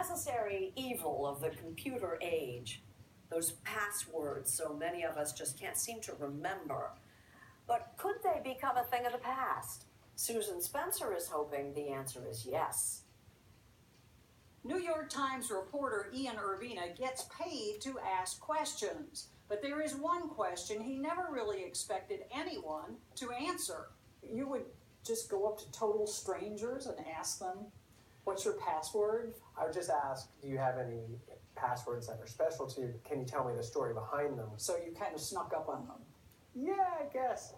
necessary evil of the computer age. Those passwords so many of us just can't seem to remember. But could they become a thing of the past? Susan Spencer is hoping the answer is yes. New York Times reporter Ian Urbina gets paid to ask questions, but there is one question he never really expected anyone to answer. You would just go up to total strangers and ask them, what's your password? I would just ask, do you have any passwords that are special to you? Can you tell me the story behind them? So you kind of snuck up on them. Yeah, I guess.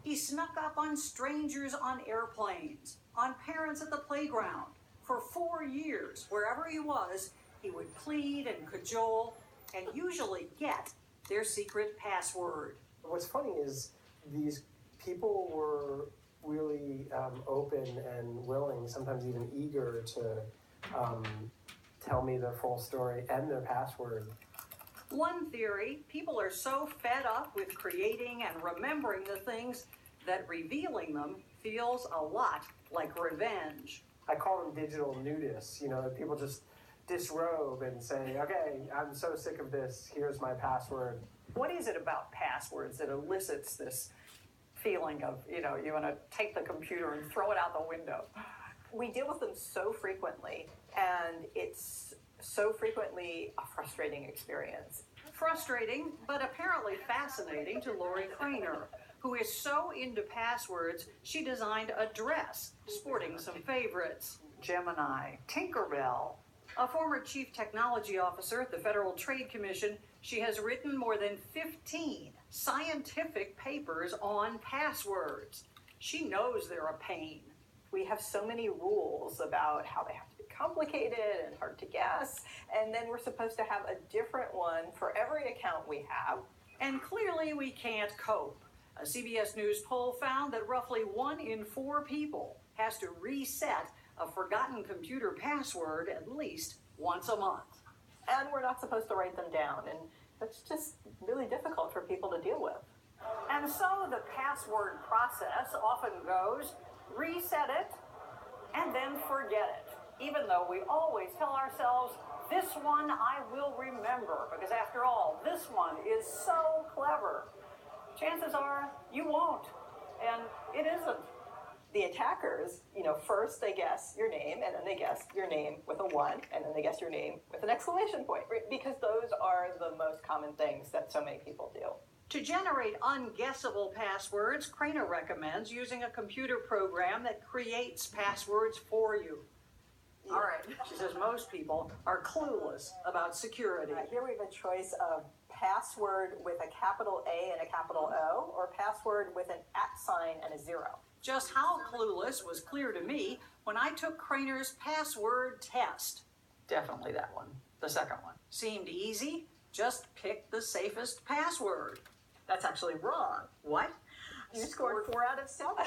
He snuck up on strangers on airplanes, on parents at the playground. For 4 years, wherever he was, he would plead and cajole and usually get their secret password. What's funny is these people were really open and willing, sometimes even eager to tell me their full story and their password. One theory, people are so fed up with creating and remembering the things that revealing them feels a lot like revenge. I call them digital nudists, people just disrobe and say, okay, I'm so sick of this, here's my password. What is it about passwords that elicits this feeling of, you want to take the computer and throw it out the window? We deal with them so frequently, and it's so frequently a frustrating experience. Frustrating, but apparently fascinating to Lori Craner, who is so into passwords, she designed a dress sporting some favorites. Gemini, Tinkerbell. A former chief technology officer at the Federal Trade Commission, she has written more than 15 scientific papers on passwords. She knows they're a pain. We have so many rules about how they have to be complicated and hard to guess, and then we're supposed to have a different one for every account we have. And clearly we can't cope. A CBS News poll found that roughly 1 in 4 people has to reset a forgotten computer password at least once a month. And we're not supposed to write them down, and that's just really difficult for people to deal with. And so the password process often goes, reset it, and then forget it, even though we always tell ourselves, this one I will remember, because after all, this one is so clever. Chances are you won't, and it isn't. The attackers, first they guess your name, and then they guess your name with a 1, and then they guess your name with an exclamation point, right? Because those are the most common things that so many people do. To generate unguessable passwords, Craner recommends using a computer program that creates passwords for you. Yeah. All right, she says most people are clueless about security. Here we have a choice of password with a capital A and a capital O, or password with an @ sign and a 0. Just how clueless was clear to me when I took Craner's password test. Definitely that one, the second one. Seemed easy, just pick the safest password. That's actually wrong. What? You scored 4 out of 7.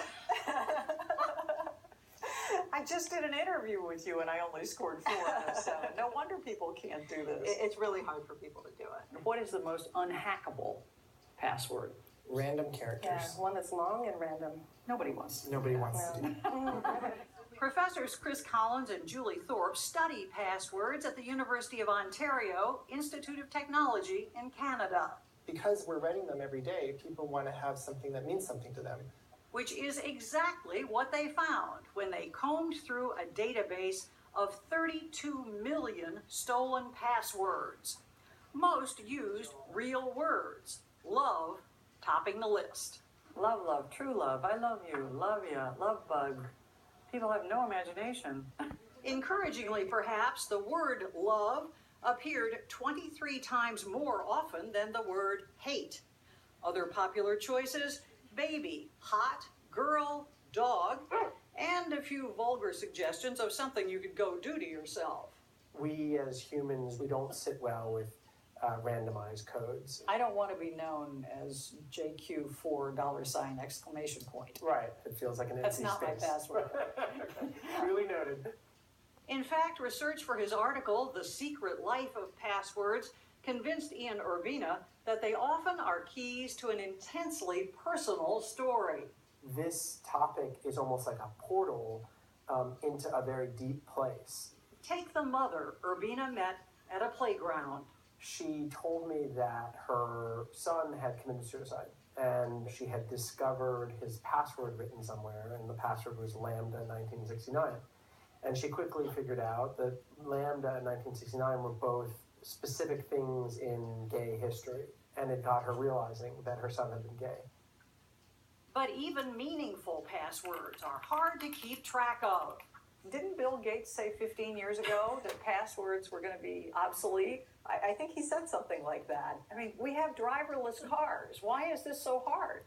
I just did an interview with you and I only scored 4 out of 7. No wonder people can't do this. It's really hard for people to do it. What is the most unhackable password? Random characters. Yeah, one that's long and random. Nobody wants. Nobody wants to do that. Professors Chris Collins and Julie Thorpe study passwords at the University of Ontario Institute of Technology in Canada. Because we're writing them every day, people want to have something that means something to them. Which is exactly what they found when they combed through a database of 32 million stolen passwords. Most used real words, love topping the list. Love, love, true love, I love you, love ya, love bug. People have no imagination. Encouragingly, perhaps, the word love appeared 23 times more often than the word hate. Other popular choices: baby, hot, girl, dog, and a few vulgar suggestions of something you could go do to yourself. We as humans, we don't sit well with randomized codes. I don't want to be known as JQ4 $! Right, it feels like an That's empty not my space. password. Really noted. In fact, research for his article, The Secret Life of Passwords, convinced Ian Urbina that they often are keys to an intensely personal story. This topic is almost like a portal into a very deep place. Take the mother Urbina met at a playground. She told me that her son had committed suicide, and she had discovered his password written somewhere, and the password was Lambda 1969. And she quickly figured out that Lambda and 1969 were both specific things in gay history, and it got her realizing that her son had been gay. But even meaningful passwords are hard to keep track of. Didn't Bill Gates say 15 years ago that passwords were going to be obsolete? I think he said something like that. I mean, we have driverless cars. Why is this so hard?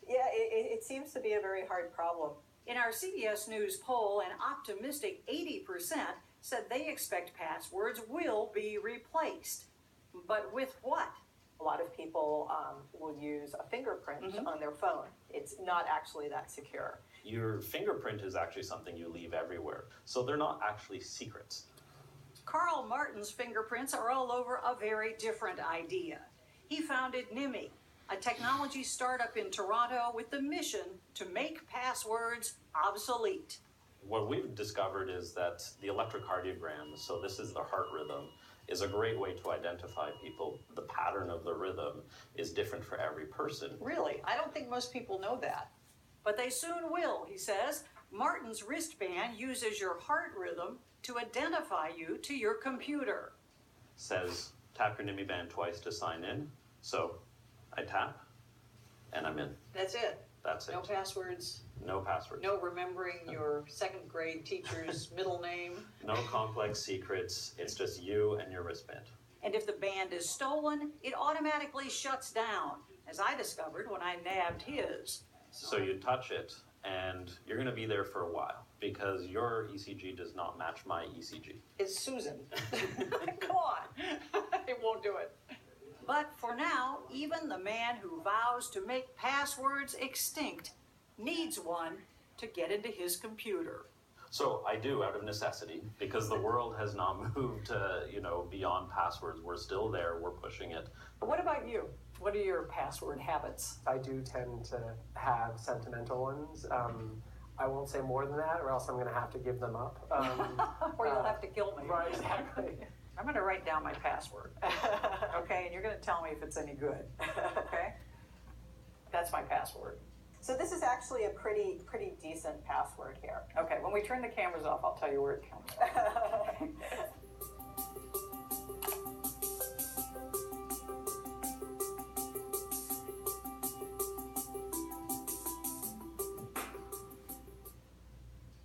Yeah, it seems to be a very hard problem. In our CBS News poll, an optimistic 80% said they expect passwords will be replaced. But with what? A lot of people will use a fingerprint on their phone. It's not actually that secure. Your fingerprint is actually something you leave everywhere, so they're not actually secrets. Carl Martin's fingerprints are all over a very different idea. He founded NIMI, a technology startup in Toronto with the mission to make passwords obsolete. What we've discovered is that the electrocardiogram, so this is the heart rhythm, is a great way to identify people. The pattern of the rhythm is different for every person. Really? I don't think most people know that. But they soon will, he says. Martin's wristband uses your heart rhythm to identify you to your computer. Says tap your NIMI band twice to sign in. So I tap and I'm in. That's it. That's it. No passwords. No passwords. No remembering your second grade teacher's middle name. No complex secrets. It's just you and your wristband. And if the band is stolen, it automatically shuts down, as I discovered when I nabbed his. So you touch it, and you're going to be there for a while because your ECG does not match my ECG. It's Susan. Come on. It won't do it. But for now, even the man who vows to make passwords extinct needs one to get into his computer. So I do out of necessity because the world has not moved beyond passwords. We're still there. We're pushing it. But what about you? What are your password habits? I do tend to have sentimental ones. I won't say more than that, or else I'm going to have to give them up. Or you'll have to kill me. Right, exactly. I'm going to write down my password. Okay, and you're going to tell me if it's any good. Okay? That's my password. So this is actually a pretty decent password here. Okay, when we turn the cameras off, I'll tell you where it comes from.